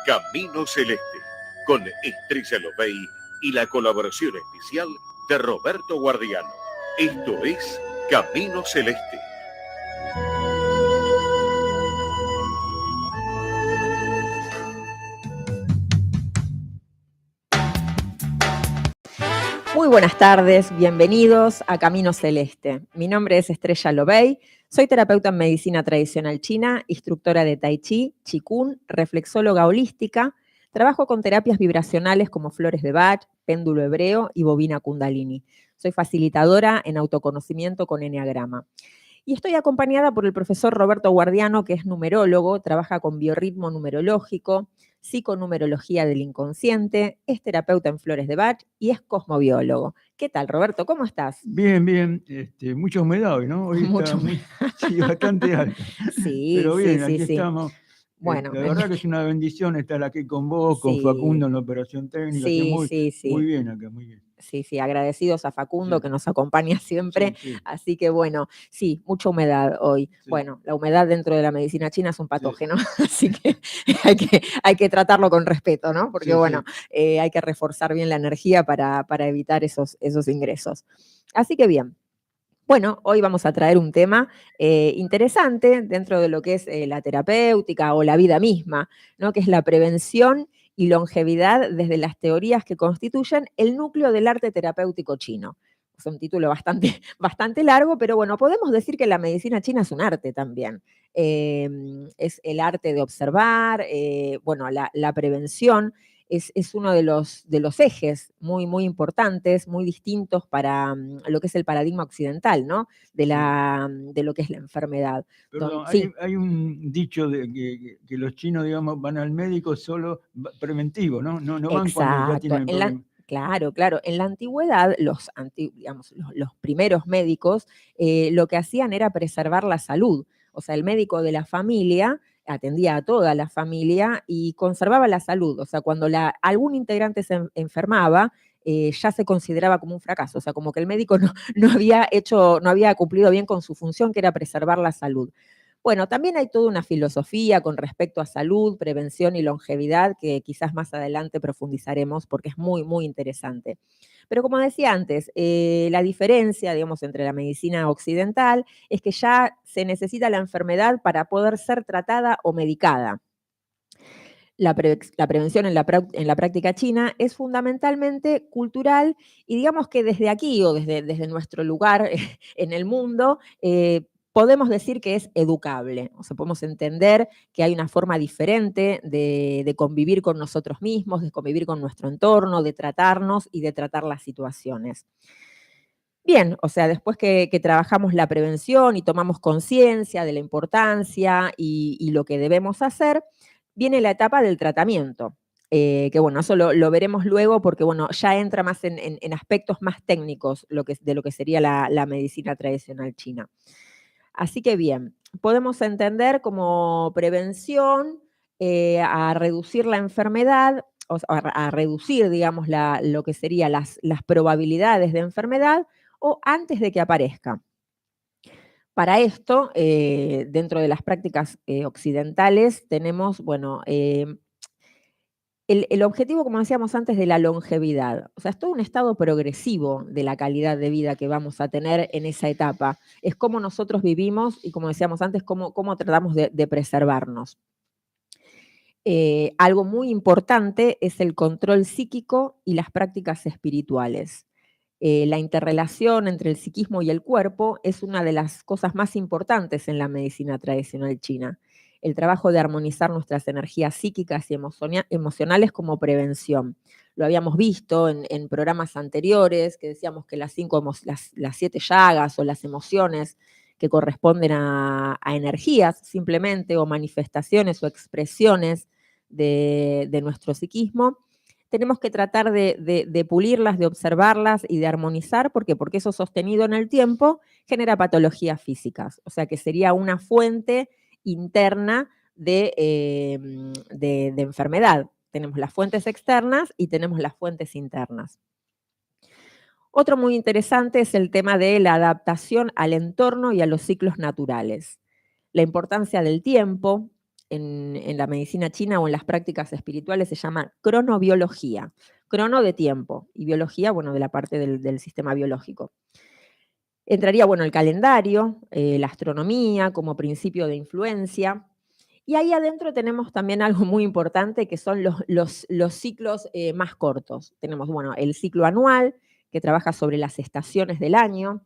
Camino Celeste, con Estrella Lobey y la colaboración especial de Roberto Guardiano. Esto es Camino Celeste. Muy buenas tardes, bienvenidos a Camino Celeste. Mi nombre es Estrella Lobey, soy terapeuta en medicina tradicional china, instructora de Tai Chi, Qigong, reflexóloga holística. Trabajo con terapias vibracionales como flores de Bach, péndulo hebreo y bobina kundalini. Soy facilitadora en autoconocimiento con eneagrama. Y estoy acompañada por el profesor Roberto Guardiano, que es numerólogo, trabaja con biorritmo numerológico, psiconumerología del inconsciente, es terapeuta en flores de Bach y es cosmobiólogo. ¿Qué tal, Roberto? ¿Cómo estás? Bien, bien. Mucha humedad hoy, ¿no? Hoy está sí, bastante alta. Sí, pero bien, sí. aquí estamos. Bueno, la verdad que es una bendición estar aquí con vos, con sí, Facundo en la operación técnica. Sí. Muy bien acá, muy bien. Sí, agradecidos a Facundo, Sí, que nos acompaña siempre. sí. Así que bueno, sí, mucha humedad hoy. Sí. Bueno, la humedad dentro de la medicina china es un patógeno, así que hay que tratarlo con respeto, ¿no? Porque bueno, hay que reforzar bien la energía para evitar esos ingresos. Así que bien. Bueno, hoy vamos a traer un tema interesante dentro de lo que es la terapéutica o la vida misma, ¿no? Que es la prevención y longevidad desde las teorías que constituyen el núcleo del arte terapéutico chino. Es un título bastante largo, pero bueno, podemos decir que la medicina china es un arte también. Es el arte de observar, bueno, la prevención es uno de los ejes muy importantes, muy distintos para lo que es el paradigma occidental, ¿no? De lo que es la enfermedad. Perdón, Sí. hay un dicho de que los chinos, digamos, van al médico solo preventivo, ¿no? No van Exacto. cuando ya tienen el problema. Claro. En la antigüedad, los primeros médicos lo que hacían era preservar la salud. O sea, el médico de la familia atendía a toda la familia y conservaba la salud. O sea, cuando algún integrante se enfermaba, ya se consideraba como un fracaso. O sea, como que el médico no había cumplido bien con su función, que era preservar la salud. Bueno, también hay toda una filosofía con respecto a salud, prevención y longevidad que quizás más adelante profundizaremos porque es muy interesante. Pero como decía antes, la diferencia, digamos, entre la medicina occidental es que ya se necesita la enfermedad para poder ser tratada o medicada. La prevención en la práctica china es fundamentalmente cultural y digamos que desde aquí o desde nuestro lugar en el mundo podemos decir que es educable. O sea, podemos entender que hay una forma diferente de convivir con nosotros mismos, de convivir con nuestro entorno, de tratarnos y de tratar las situaciones. Bien, o sea, después que trabajamos la prevención y tomamos conciencia de la importancia y lo que debemos hacer, viene la etapa del tratamiento, que bueno, eso lo veremos luego porque bueno, ya entra más en aspectos más técnicos de lo que sería la medicina tradicional china. Así que bien, podemos entender como prevención a reducir la enfermedad, o sea, a reducir, digamos, lo que serían las probabilidades de enfermedad o antes de que aparezca. Para esto, dentro de las prácticas occidentales, tenemos, bueno, el objetivo, como decíamos antes, de la longevidad. O sea, es todo un estado progresivo de la calidad de vida que vamos a tener en esa etapa. Es cómo nosotros vivimos y, como decíamos antes, cómo tratamos de preservarnos. Algo muy importante es el control psíquico y las prácticas espirituales. La interrelación entre el psiquismo y el cuerpo es una de las cosas más importantes en la medicina tradicional china. El trabajo de armonizar nuestras energías psíquicas y emocionales como prevención. Lo habíamos visto en programas anteriores, que decíamos que las 7 llagas o las emociones que corresponden a energías simplemente, o manifestaciones o expresiones de nuestro psiquismo, tenemos que tratar de pulirlas, de observarlas y de armonizar. ¿Por qué? Porque eso sostenido en el tiempo genera patologías físicas. O sea que sería una fuente interna de enfermedad. Tenemos las fuentes externas y tenemos las fuentes internas. Otro muy interesante es el tema de la adaptación al entorno y a los ciclos naturales. La importancia del tiempo, en la medicina china o en las prácticas espirituales se llama cronobiología. Crono de tiempo y biología, bueno, de la parte del sistema biológico. Entraría, bueno, el calendario, la astronomía como principio de influencia. Y ahí adentro tenemos también algo muy importante que son los ciclos más cortos. Tenemos, bueno, el ciclo anual, que trabaja sobre las estaciones del año,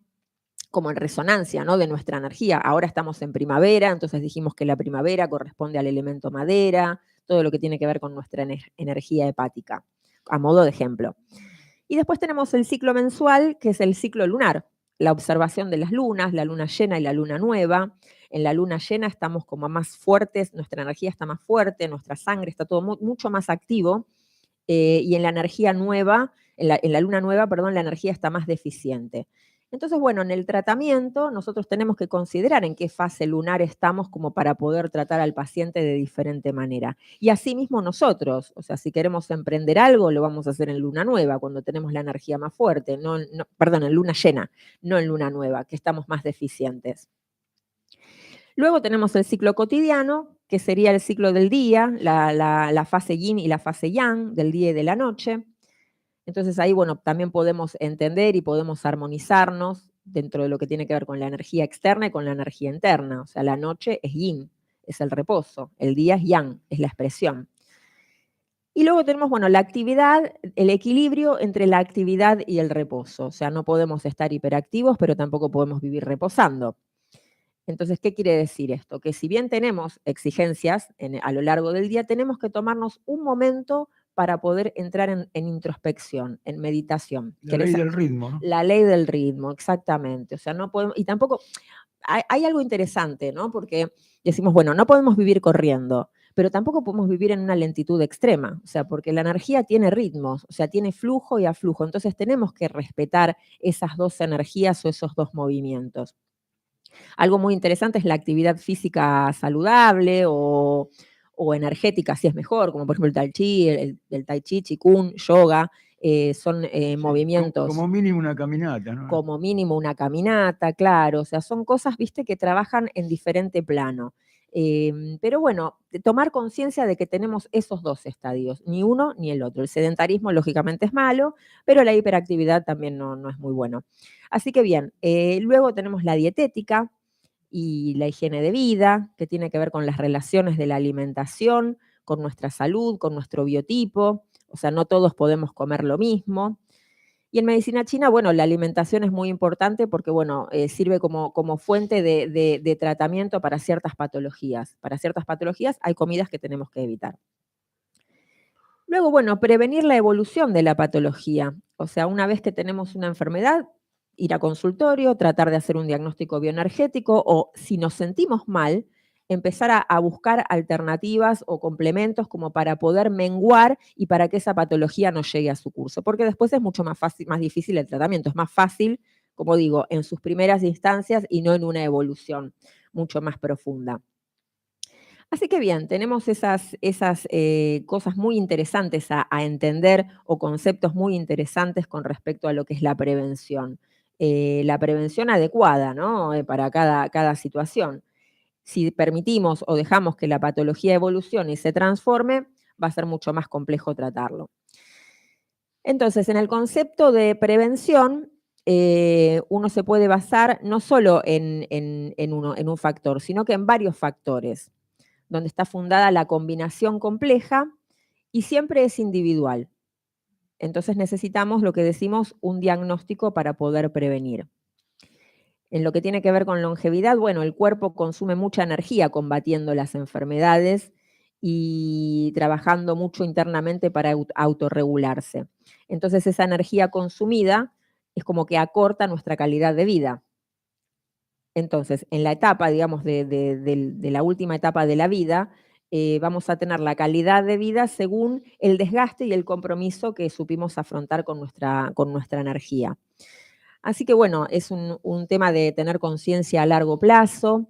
como en resonancia, ¿no?, de nuestra energía. Ahora estamos en primavera, entonces dijimos que la primavera corresponde al elemento madera, todo lo que tiene que ver con nuestra energía hepática, a modo de ejemplo. Y después tenemos el ciclo mensual, que es el ciclo lunar, la observación de las lunas, la luna llena y la luna nueva. En la luna llena estamos como más fuertes, nuestra energía está más fuerte, nuestra sangre está todo mucho más activo, y en la energía nueva, en la luna nueva, perdón, la energía está más deficiente. Entonces, bueno, en el tratamiento nosotros tenemos que considerar en qué fase lunar estamos como para poder tratar al paciente de diferente manera. Y asimismo nosotros, o sea, si queremos emprender algo, lo vamos a hacer en luna nueva, cuando tenemos la energía más fuerte, perdón, en luna llena, no en luna nueva, que estamos más deficientes. Luego tenemos el ciclo cotidiano, que sería el ciclo del día, la fase yin y la fase yang, del día y de la noche. Entonces ahí, bueno, también podemos entender y podemos armonizarnos dentro de lo que tiene que ver con la energía externa y con la energía interna. O sea, la noche es yin, es el reposo, el día es yang, es la expresión. Y luego tenemos, bueno, la actividad, el equilibrio entre la actividad y el reposo. O sea, no podemos estar hiperactivos, pero tampoco podemos vivir reposando. Entonces, ¿qué quiere decir esto? Que si bien tenemos exigencias a lo largo del día, tenemos que tomarnos un momento para poder entrar en introspección, en meditación. La ley del ritmo, ¿no? La ley del ritmo, exactamente. O sea, no podemos, y tampoco, hay algo interesante, ¿no? Porque decimos, bueno, no podemos vivir corriendo, pero tampoco podemos vivir en una lentitud extrema, o sea, porque la energía tiene ritmos, o sea, tiene flujo y aflujo, entonces tenemos que respetar esas dos energías o esos dos movimientos. Algo muy interesante es la actividad física saludable o energética, si es mejor, como por ejemplo el tai chi, qigong, yoga, son movimientos. Como mínimo una caminata, ¿no? Como mínimo una caminata, claro, o sea, son cosas, viste, que trabajan en diferente plano. Pero bueno, tomar conciencia de que tenemos esos dos estadios, ni uno ni el otro. El sedentarismo lógicamente es malo, pero la hiperactividad también no es muy bueno. Así que bien, luego tenemos la dietética y la higiene de vida, que tiene que ver con las relaciones de la alimentación, con nuestra salud, con nuestro biotipo, o sea, no todos podemos comer lo mismo. Y en medicina china, bueno, la alimentación es muy importante porque, bueno, sirve como fuente de tratamiento para ciertas patologías. Para ciertas patologías hay comidas que tenemos que evitar. Luego, bueno, prevenir la evolución de la patología. O sea, una vez que tenemos una enfermedad, ir a consultorio, tratar de hacer un diagnóstico bioenergético o si nos sentimos mal, empezar a buscar alternativas o complementos como para poder menguar y para que esa patología no llegue a su curso, porque después es mucho más fácil, más difícil el tratamiento, es más fácil, como digo, en sus primeras instancias y no en una evolución mucho más profunda. Así que bien, tenemos esas cosas muy interesantes a entender o conceptos muy interesantes con respecto a lo que es la prevención. La prevención adecuada, ¿no? Para cada situación. Si permitimos o dejamos que la patología evolucione y se transforme, va a ser mucho más complejo tratarlo. Entonces, en el concepto de prevención, uno se puede basar no solo en un factor, sino que en varios factores, donde está fundada la combinación compleja y siempre es individual. Entonces necesitamos lo que decimos un diagnóstico para poder prevenir. En lo que tiene que ver con longevidad, bueno, el cuerpo consume mucha energía combatiendo las enfermedades y trabajando mucho internamente para autorregularse. Entonces esa energía consumida es como que acorta nuestra calidad de vida. Entonces, en la etapa, digamos, de la última etapa de la vida, vamos a tener la calidad de vida según el desgaste y el compromiso que supimos afrontar con nuestra energía. Así que bueno, es un tema de tener conciencia a largo plazo,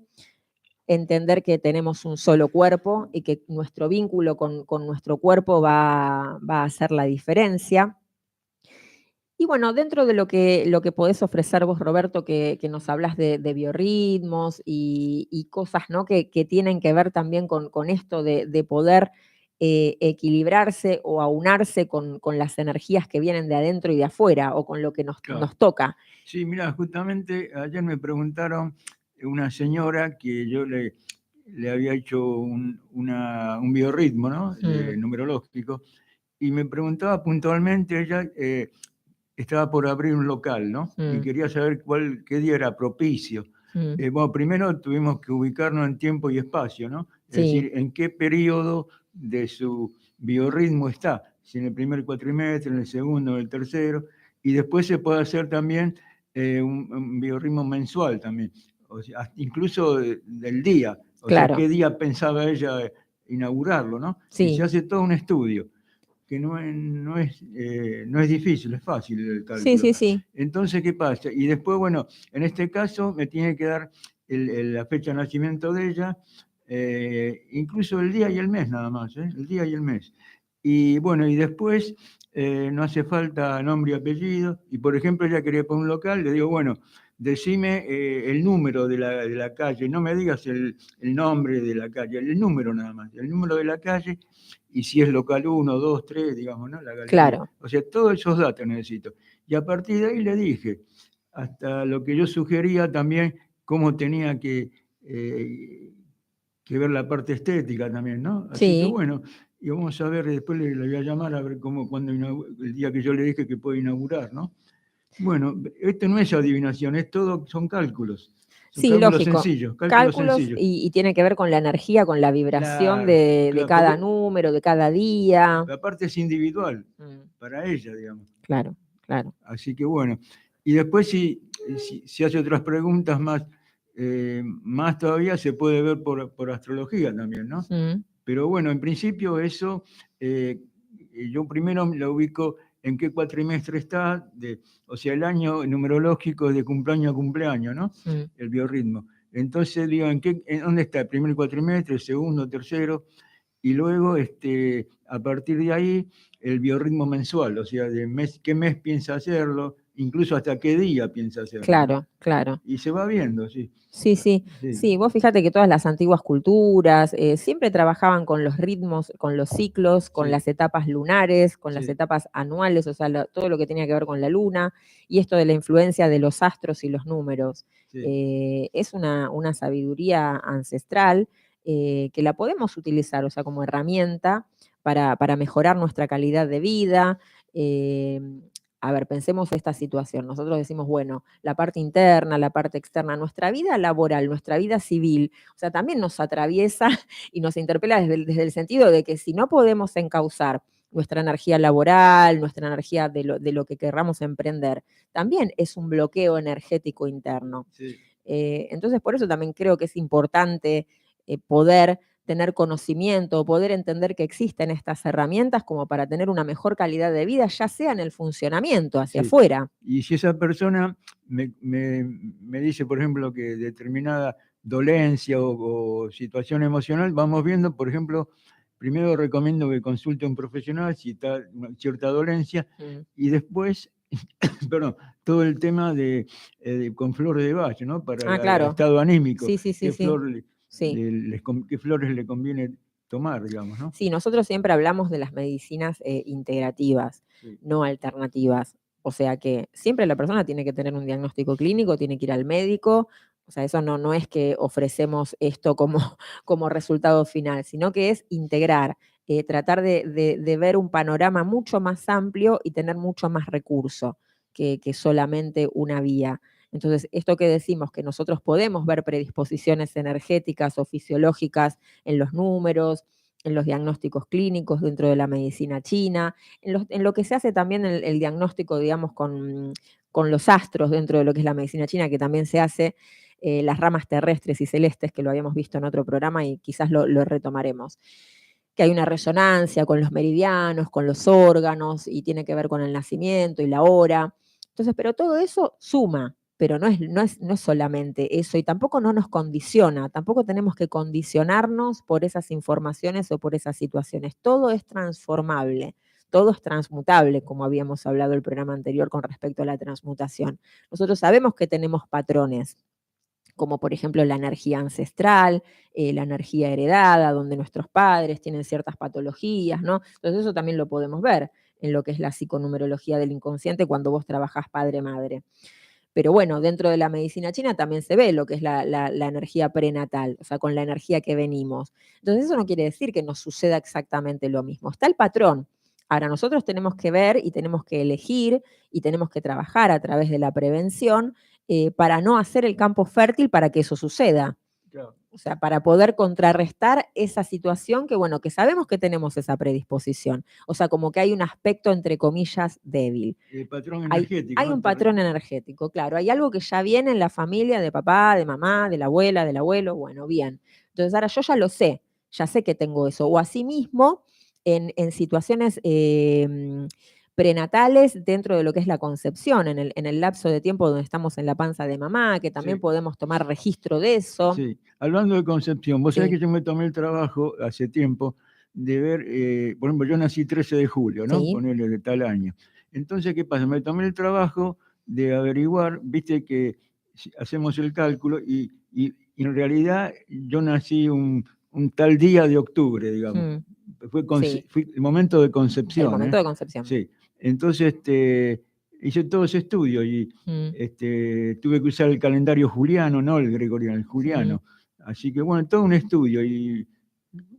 entender que tenemos un solo cuerpo y que nuestro vínculo con nuestro cuerpo va a hacer la diferencia. Y bueno, dentro de lo que podés ofrecer vos, Roberto, que nos hablas de biorritmos y cosas, ¿no? que tienen que ver también con esto de poder equilibrarse o aunarse con las energías que vienen de adentro y de afuera, o con lo que Claro. nos toca. Sí, mira, justamente ayer me preguntaron una señora que yo le había hecho un biorritmo, ¿no? Numerológico, y me preguntaba puntualmente, ella estaba por abrir un local, ¿no? Y quería saber qué día era propicio. Bueno, primero tuvimos que ubicarnos en tiempo y espacio, ¿no? Es decir, en qué periodo de su biorritmo está, si en el primer cuatrimestre, en el segundo, en el tercero, y después se puede hacer también un biorritmo mensual también, o sea, incluso del día, o sea, qué día pensaba ella inaugurarlo, ¿no? Y se hace todo un estudio, que no es difícil, es fácil el cálculo. Sí. Entonces, ¿qué pasa? Y después, bueno, en este caso me tiene que dar la fecha de nacimiento de ella, incluso el día y el mes nada más, el día y el mes. Y bueno, y después no hace falta nombre y apellido. Y por ejemplo, ella quería poner un local, le digo, bueno, decime el número de la calle, no me digas el nombre de la calle, el número nada más, el número de la calle, y si es local 1, 2, 3, digamos, ¿no? La galería. Claro. O sea, todos esos datos necesito. Y a partir de ahí le dije, hasta lo que yo sugería también, cómo tenía que ver la parte estética también, ¿no? Así que bueno, y vamos a ver, después le voy a llamar a ver cuándo el día que yo le dije que puede inaugurar, ¿no? Bueno, esto no es adivinación, son cálculos. Son cálculos lógico. Sencillos, Cálculos sencillos. Y tiene que ver con la energía, con la vibración Claro, de cada número, de cada día. La parte es individual, para ella, digamos. Claro. Así que bueno. Y después si hace otras preguntas más todavía, se puede ver por astrología también, ¿no? Pero bueno, en principio eso, yo primero lo ubico en qué cuatrimestre está, o sea, el año numerológico de cumpleaños a cumpleaños, ¿no? El biorritmo. Entonces digo, ¿en dónde está? ¿El primer cuatrimestre, el segundo, tercero? Y luego, a partir de ahí, el biorritmo mensual, o sea, qué mes piensa hacerlo, incluso hasta qué día piensa hacerlo. Claro. Y se va viendo, sí. Sí, vos fíjate que todas las antiguas culturas siempre trabajaban con los ritmos, con los ciclos, con las etapas lunares, con las etapas anuales, o sea, todo lo que tenía que ver con la luna, y esto de la influencia de los astros y los números. Es una sabiduría ancestral que la podemos utilizar, o sea, como herramienta para mejorar nuestra calidad de vida. A ver, pensemos esta situación. Nosotros decimos, bueno, la parte interna, la parte externa, nuestra vida laboral, nuestra vida civil, o sea, también nos atraviesa y nos interpela desde el sentido de que si no podemos encauzar nuestra energía laboral, nuestra energía de lo que querramos emprender, también es un bloqueo energético interno. Entonces, por eso también creo que es importante poder tener conocimiento, poder entender que existen estas herramientas como para tener una mejor calidad de vida, ya sea en el funcionamiento hacia afuera. Y si esa persona me dice, por ejemplo, que determinada dolencia o situación emocional, vamos viendo, por ejemplo, primero recomiendo que consulte a un profesional si está cierta dolencia, y después, perdón, todo el tema con flores de Bach, ¿no? Para el estado anímico. ¿Qué flores le conviene tomar, digamos, ¿no? Sí, nosotros siempre hablamos de las medicinas integrativas, no alternativas. O sea que siempre la persona tiene que tener un diagnóstico clínico, tiene que ir al médico. O sea, eso no es que ofrecemos esto como resultado final, sino que es integrar, tratar de ver un panorama mucho más amplio y tener mucho más recurso que solamente una vía. Entonces, esto que decimos, que nosotros podemos ver predisposiciones energéticas o fisiológicas en los números, en los diagnósticos clínicos dentro de la medicina china, en lo que se hace también el diagnóstico, digamos, con los astros dentro de lo que es la medicina china, que también se hace las ramas terrestres y celestes, que lo habíamos visto en otro programa y quizás lo retomaremos. Que hay una resonancia con los meridianos, con los órganos, y tiene que ver con el nacimiento y la hora. Entonces, pero todo eso suma, pero no es solamente eso, y tampoco no nos condiciona, tampoco tenemos que condicionarnos por esas informaciones o por esas situaciones. Todo es transformable, todo es transmutable, como habíamos hablado el programa anterior con respecto a la transmutación. Nosotros sabemos que tenemos patrones, como por ejemplo la energía ancestral, la energía heredada, donde nuestros padres tienen ciertas patologías, ¿no? Entonces eso también lo podemos ver en lo que es la psiconumerología del inconsciente cuando vos trabajás padre-madre. Pero bueno, dentro de la medicina china también se ve lo que es la energía prenatal, o sea, con la energía que venimos. Entonces eso no quiere decir que nos suceda exactamente lo mismo. Está el patrón. Ahora nosotros tenemos que ver y tenemos que elegir y tenemos que trabajar a través de la prevención para no hacer el campo fértil para que eso suceda. Claro. O sea, para poder contrarrestar esa situación que, bueno, que sabemos que tenemos esa predisposición. O sea, como que hay un aspecto, entre comillas, débil. El patrón Hay energético. ¿no? un patrón energético, claro. Hay algo que ya viene en la familia de papá, de mamá, de la abuela, del abuelo. Bueno, bien. Entonces ahora yo ya lo sé, ya sé que tengo eso. O asimismo, en situaciones prenatales dentro de lo que es la concepción, en el lapso de tiempo donde estamos en la panza de mamá, que también Sí. podemos tomar registro de eso. Sí, hablando de concepción, vos sabés Sí. que yo me tomé el trabajo hace tiempo de ver, por ejemplo, yo nací 13 de julio, ¿no? Sí. Ponele de tal año. Entonces, ¿qué pasa? Me tomé el trabajo de averiguar, viste que hacemos el cálculo y en realidad yo nací un tal día de octubre, digamos. Sí. Fue el momento de El concepción. momento de concepción. Sí, entonces hice todo ese estudio y tuve que usar el calendario juliano, no el gregoriano, el juliano. Así que bueno, todo un estudio y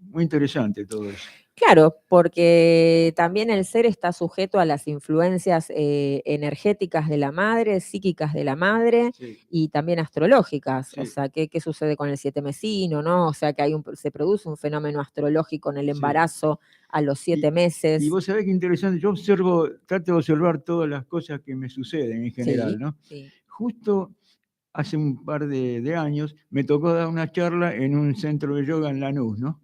muy interesante todo eso. Claro, porque también el ser está sujeto a las influencias energéticas de la madre, psíquicas de la madre Sí. y también astrológicas. Sí. O sea, ¿qué sucede con el 7 mesino, no? O sea, que se produce un fenómeno astrológico en el embarazo a los 7 meses. Y vos sabés qué interesante, yo trato de observar todas las cosas que me suceden en general, ¿no? Sí. Justo hace un par de años me tocó dar una charla en un centro de yoga en Lanús, ¿no?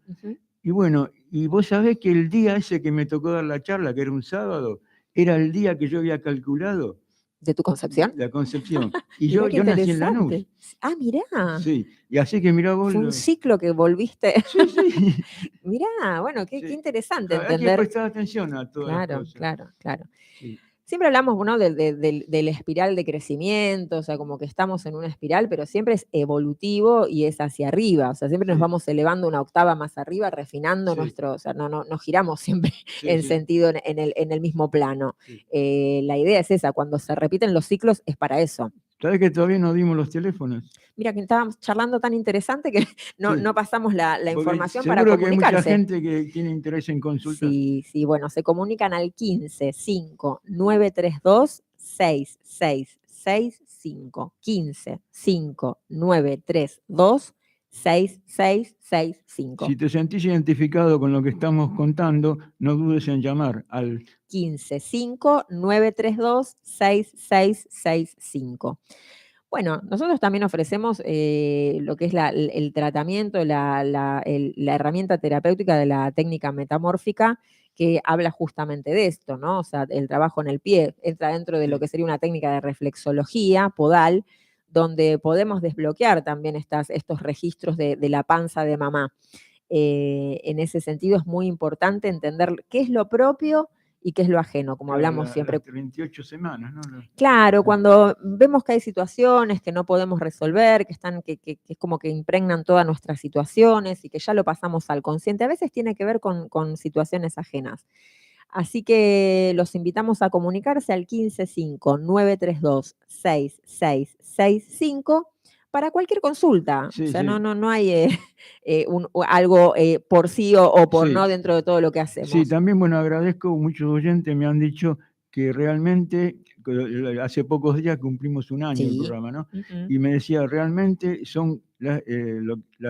Y bueno, y vos sabés que el día ese que me tocó dar la charla, que era un sábado, era el día que yo había calculado. ¿De tu concepción? La concepción. Y Mirá yo nací en Lanús. interesante. Ah, mirá. Sí, y así que mirá vos. Fue un ciclo que volviste. Sí. Mirá, bueno, qué interesante Hay que entender. prestar atención a todas las cosas. Claro. Sí. Siempre hablamos, ¿no? del espiral de crecimiento, o sea, como que estamos en una espiral, pero siempre es evolutivo y es hacia arriba, o sea, siempre nos vamos elevando una octava más arriba, refinando nuestro, o sea, no giramos siempre en sentido en el mismo plano. La idea es esa, cuando se repiten los ciclos es para eso. ¿Sabés que todavía no dimos los teléfonos? Mira, que estábamos charlando tan interesante que no pasamos la información para seguro comunicarse. Que hay mucha gente que tiene interés en consultar. Sí, bueno, se comunican al 15 5 932 6665. 15 5 932 6665. Si te sentís identificado con lo que estamos contando, no dudes en llamar al 15 5 932 6665. Bueno, nosotros también ofrecemos lo que es el tratamiento, la herramienta terapéutica de la técnica metamórfica, que habla justamente de esto, ¿no? O sea, el trabajo en el pie entra dentro de lo que sería una técnica de reflexología podal, donde podemos desbloquear también estos registros de la panza de mamá. En ese sentido es muy importante entender qué es lo propio y qué es lo ajeno, como hablamos siempre. Las 38 semanas, ¿no? Claro, cuando vemos que hay situaciones que no podemos resolver, que es como que impregnan todas nuestras situaciones y que ya lo pasamos al consciente, a veces tiene que ver con situaciones ajenas. Así que los invitamos a comunicarse al 15 5 932 6665 para cualquier consulta. O sea, no hay algo por sí o por no dentro de todo lo que hacemos. Sí, también, bueno, agradezco, muchos oyentes me han dicho que realmente, hace pocos días cumplimos un año el programa, ¿no? Y me decía, realmente son las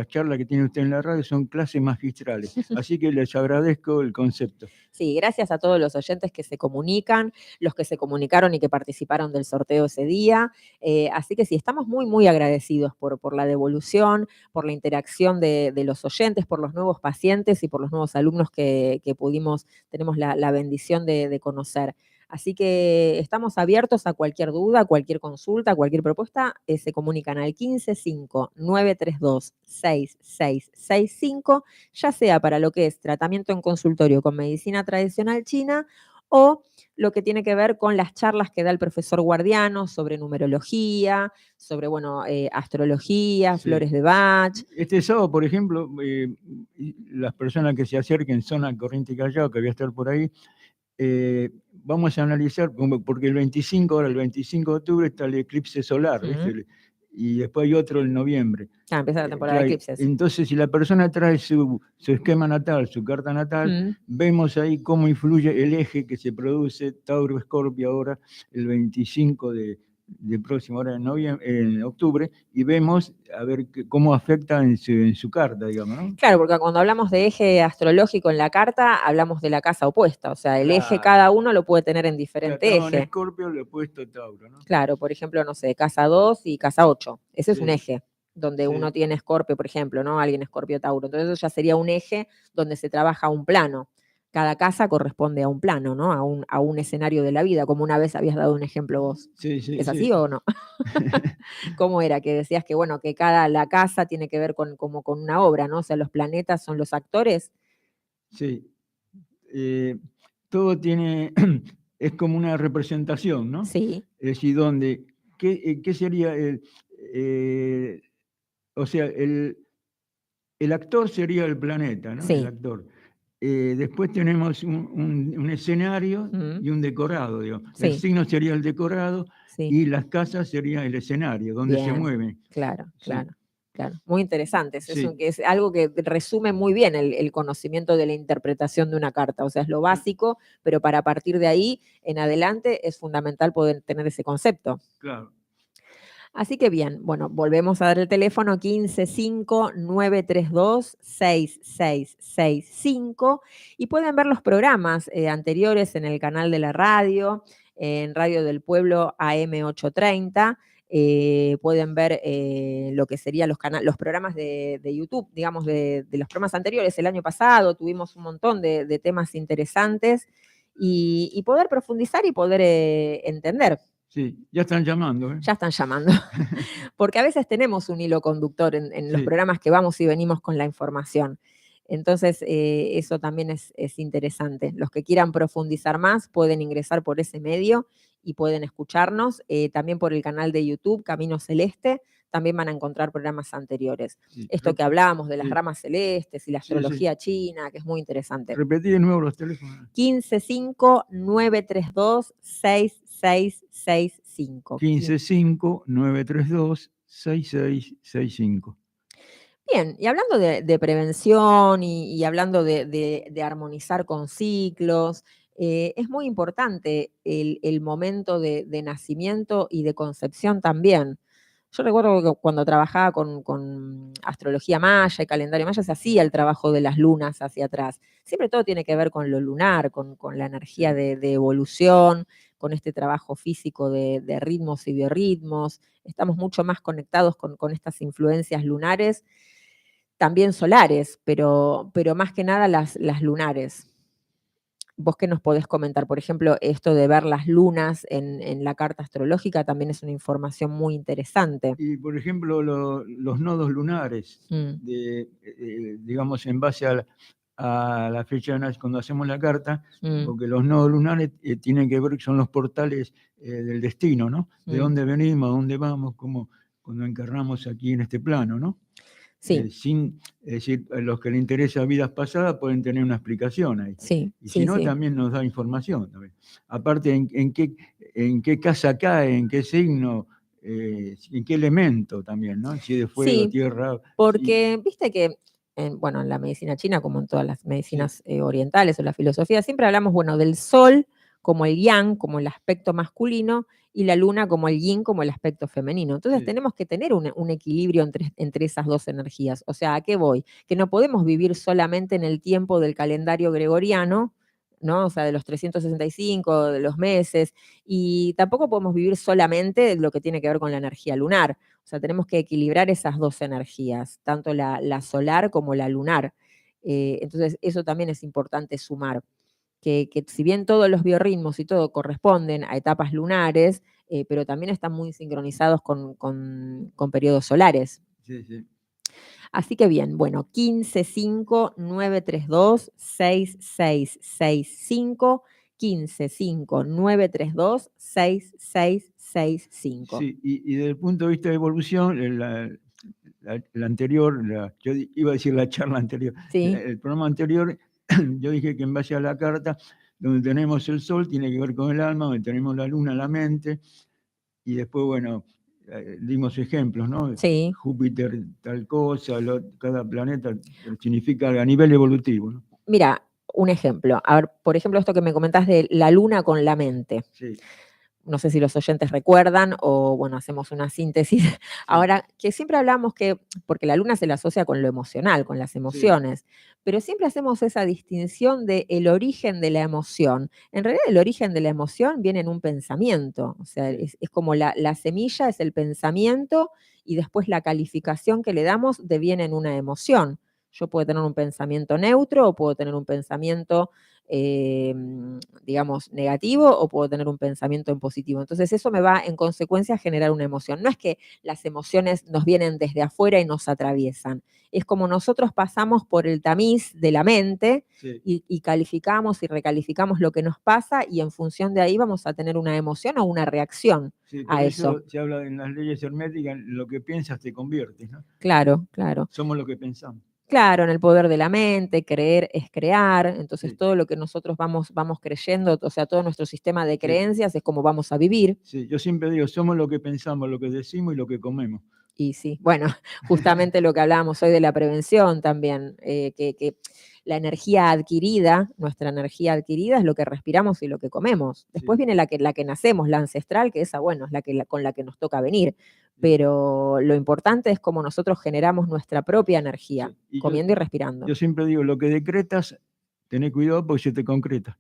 charlas que tiene usted en la radio son clases magistrales. Así que les agradezco el concepto. Sí, gracias a todos los oyentes que se comunican, los que se comunicaron y que participaron del sorteo ese día. Así que sí, estamos muy, muy agradecidos por la devolución, por la interacción de los oyentes, por los nuevos pacientes y por los nuevos alumnos que tenemos la bendición de conocer. Así que estamos abiertos a cualquier duda, a cualquier consulta, a cualquier propuesta. Se comunican al 15 5 932 6665, ya sea para lo que es tratamiento en consultorio con medicina tradicional china o lo que tiene que ver con las charlas que da el profesor Guardiano sobre numerología, sobre, bueno, astrología, Sí. flores de Bach. Este sábado, por ejemplo, las personas que se acerquen, zona Corrientes y Callao, que voy a estar por ahí, vamos a analizar, porque el 25 de octubre está el eclipse solar, ¿viste? Y después hay otro en noviembre. Empieza la temporada de eclipses. Entonces, si la persona trae su esquema natal, su carta natal, vemos ahí cómo influye el eje que se produce Tauro-Escorpio ahora, el 25 de próximo, ahora en octubre, y vemos a ver cómo afecta en su carta, digamos, ¿no? Claro, porque cuando hablamos de eje astrológico en la carta, hablamos de la casa opuesta, o sea, el eje cada uno lo puede tener en diferente eje. En Escorpio le he puesto Tauro, ¿no? Claro, por ejemplo, no sé, casa 2 y casa 8, ese es un eje, donde uno tiene Escorpio, por ejemplo, ¿no? Alguien Escorpio Tauro, entonces eso ya sería un eje donde se trabaja un plano. Cada casa corresponde a un plano, ¿no? A un escenario de la vida, como una vez habías dado un ejemplo vos. ¿Es así o no? ¿Cómo era? Que decías que, bueno, que la casa tiene que ver como con una obra, ¿no? O sea, los planetas son los actores. Sí. Todo tiene, es como una representación, ¿no? Sí. Es decir, donde, ¿qué sería o sea, el actor sería el planeta, ¿no? Sí. El actor. Después tenemos un escenario y un decorado, digamos. Sí. El signo sería el decorado y las casas sería el escenario, donde se mueven. Claro, Sí. claro. Muy interesante. Sí. Es algo que resume muy bien el conocimiento de la interpretación de una carta. O sea, es lo básico, pero para partir de ahí en adelante es fundamental poder tener ese concepto. Claro. Así que bien, bueno, volvemos a dar el teléfono 155-932-6665 y pueden ver los programas anteriores en el canal de la radio, en Radio del Pueblo AM830. Pueden ver lo que serían los programas de YouTube, digamos, de los programas anteriores. El año pasado tuvimos un montón de temas interesantes y poder profundizar y poder entender. Sí, ya están llamando. Ya están llamando. Porque a veces tenemos un hilo conductor en los programas que vamos y venimos con la información. Entonces, eso también es interesante. Los que quieran profundizar más pueden ingresar por ese medio y pueden escucharnos. También por el canal de YouTube, Camino Celeste, también van a encontrar programas anteriores. Esto que hablábamos de las ramas celestes y la astrología china, que es muy interesante. Repetí de nuevo los teléfonos. 155-932-6665. 155-932-6665. Bien, y hablando de prevención y hablando de armonizar con ciclos, es muy importante el momento de nacimiento y de concepción también. Yo recuerdo que cuando trabajaba con astrología maya y calendario maya se hacía el trabajo de las lunas hacia atrás. Siempre todo tiene que ver con lo lunar, con la energía de evolución, con este trabajo físico de ritmos y biorritmos. Estamos mucho más conectados con estas influencias lunares, también solares, pero más que nada las lunares. ¿Vos qué nos podés comentar? Por ejemplo, esto de ver las lunas en la carta astrológica también es una información muy interesante. Y, por ejemplo, los nodos lunares, digamos, en base a la fecha de nacimiento, cuando hacemos la carta, porque los nodos lunares tienen que ver, son los portales del destino, ¿no? De dónde venimos, a dónde vamos, cuando encarnamos aquí en este plano, ¿no? Sí. Es decir, a los que les interesa vidas pasadas pueden tener una explicación ahí. Sí, y si no, también nos da información. También. Aparte, en qué casa cae, en qué signo, en qué elemento también, ¿no? Si es de fuego, tierra. Porque viste que, en la medicina china, como en todas las medicinas orientales o la filosofía, siempre hablamos, del sol como el yang, como el aspecto masculino, y la luna como el yin, como el aspecto femenino. Entonces tenemos que tener un equilibrio entre esas dos energías. O sea, ¿a qué voy? Que no podemos vivir solamente en el tiempo del calendario gregoriano, ¿no? O sea, de los 365, de los meses, y tampoco podemos vivir solamente lo que tiene que ver con la energía lunar. O sea, tenemos que equilibrar esas dos energías, tanto la solar como la lunar. Entonces, eso también es importante sumar. Que si bien todos los biorritmos y todo corresponden a etapas lunares, pero también están muy sincronizados con periodos solares. Sí. Así que bien, 155-932-6665, 155-932-6665. Sí, y desde el punto de vista de evolución, la anterior, yo iba a decir la charla anterior, Sí. el programa anterior, yo dije que en base a la carta, donde tenemos el sol, tiene que ver con el alma, donde tenemos la luna, la mente, y después, bueno, dimos ejemplos, ¿no? Sí. Júpiter, tal cosa, cada planeta significa a nivel evolutivo, ¿no? Mira, un ejemplo. A ver, por ejemplo, esto que me comentás de la luna con la mente. Sí. No sé si los oyentes recuerdan o, bueno, hacemos una síntesis. Sí. Ahora, que siempre hablamos que, porque la luna se la asocia con lo emocional, con las emociones, sí, pero siempre hacemos esa distinción del origen de la emoción. En realidad, el origen de la emoción viene en un pensamiento, o sea, sí, es como la semilla es el pensamiento y después la calificación que le damos deviene en una emoción. Yo puedo tener un pensamiento neutro o puedo tener un pensamiento digamos, negativo o puedo tener un pensamiento en positivo. Entonces eso me va en consecuencia a generar una emoción. No es que las emociones nos vienen desde afuera y nos atraviesan. Es como nosotros pasamos por el tamiz de la mente, sí, y calificamos y recalificamos lo que nos pasa y en función de ahí vamos a tener una emoción o una reacción, sí, a eso. Se habla en las leyes herméticas, lo que piensas te conviertes, ¿no? Claro, claro. Somos lo que pensamos. Claro, en el poder de la mente, creer es crear, entonces sí, todo lo que nosotros vamos creyendo, o sea, todo nuestro sistema de creencias, sí, es como vamos a vivir. Sí, yo siempre digo, somos lo que pensamos, lo que decimos y lo que comemos. Y sí, bueno, justamente lo que hablábamos hoy de la prevención también, que la energía adquirida, nuestra energía adquirida es lo que respiramos y lo que comemos. Después sí, viene la que nacemos, la ancestral, que esa, bueno, es con la que nos toca venir. Pero lo importante es cómo nosotros generamos nuestra propia energía, sí, comiendo y respirando. Yo siempre digo, lo que decretas, tenés cuidado porque se te concreta.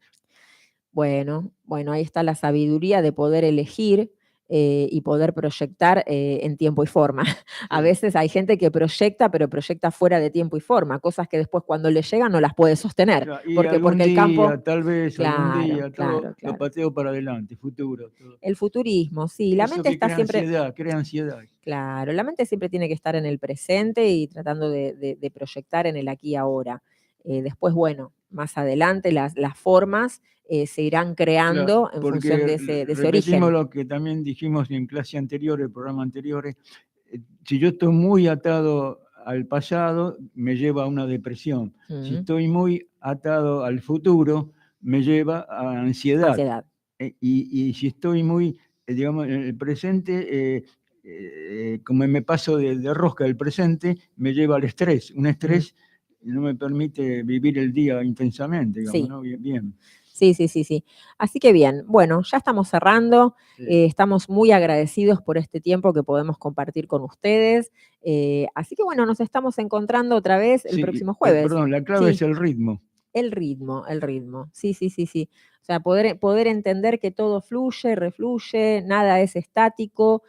Bueno, ahí está la sabiduría de poder elegir y poder proyectar en tiempo y forma. Sí. A veces hay gente que proyecta, pero proyecta fuera de tiempo y forma, cosas que después cuando le llegan no las puede sostener. Claro, y porque el campo... tal vez, claro, algún día, todo claro. lo pateo para adelante, futuro. Todo. El futurismo, sí, la mente está siempre... Crea ansiedad. Claro, la mente siempre tiene que estar en el presente y tratando de proyectar en el aquí y ahora. Después, bueno, más adelante las formas se irán creando, claro, en función de ese origen. Lo que también dijimos en clase anterior, el programa anterior, si yo estoy muy atado al pasado, me lleva a una depresión. Si estoy muy atado al futuro, me lleva a ansiedad. Y si estoy muy, digamos, en el presente, como me paso de rosca del presente, me lleva al estrés. Un estrés no me permite vivir el día intensamente, digamos, sí, ¿no? Bien. Sí. Así que bien, bueno, ya estamos cerrando. Sí. Estamos muy agradecidos por este tiempo que podemos compartir con ustedes. Así que bueno, nos estamos encontrando otra vez el próximo jueves. Perdón, la clave es el ritmo. El ritmo. Sí. O sea, poder entender que todo fluye, refluye, nada es estático,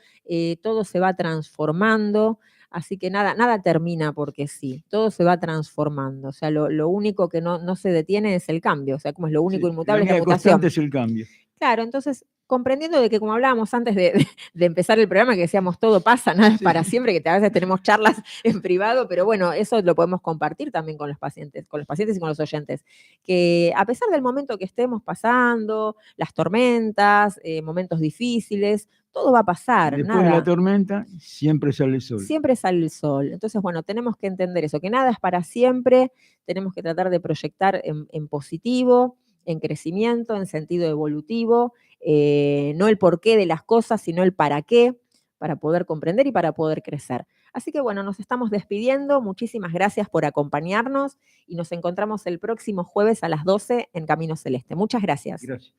todo se va transformando. Así que nada termina porque sí, todo se va transformando. O sea, lo único que no se detiene es el cambio. O sea, como es lo único inmutable, es la mutación. Constante es el cambio. Claro, entonces, comprendiendo de que, como hablábamos antes de empezar el programa, que decíamos todo pasa, nada es para siempre, que a veces tenemos charlas en privado, pero bueno, eso lo podemos compartir también con los pacientes y con los oyentes. Que a pesar del momento que estemos pasando, las tormentas, momentos difíciles, todo va a pasar. Después de la tormenta, siempre sale el sol. Siempre sale el sol. Entonces, bueno, tenemos que entender eso, que nada es para siempre, tenemos que tratar de proyectar en positivo, en crecimiento, en sentido evolutivo, no el porqué de las cosas, sino el para qué, para poder comprender y para poder crecer. Así que bueno, nos estamos despidiendo, muchísimas gracias por acompañarnos y nos encontramos el próximo jueves a las 12 en Camino Celeste. Muchas gracias. Gracias.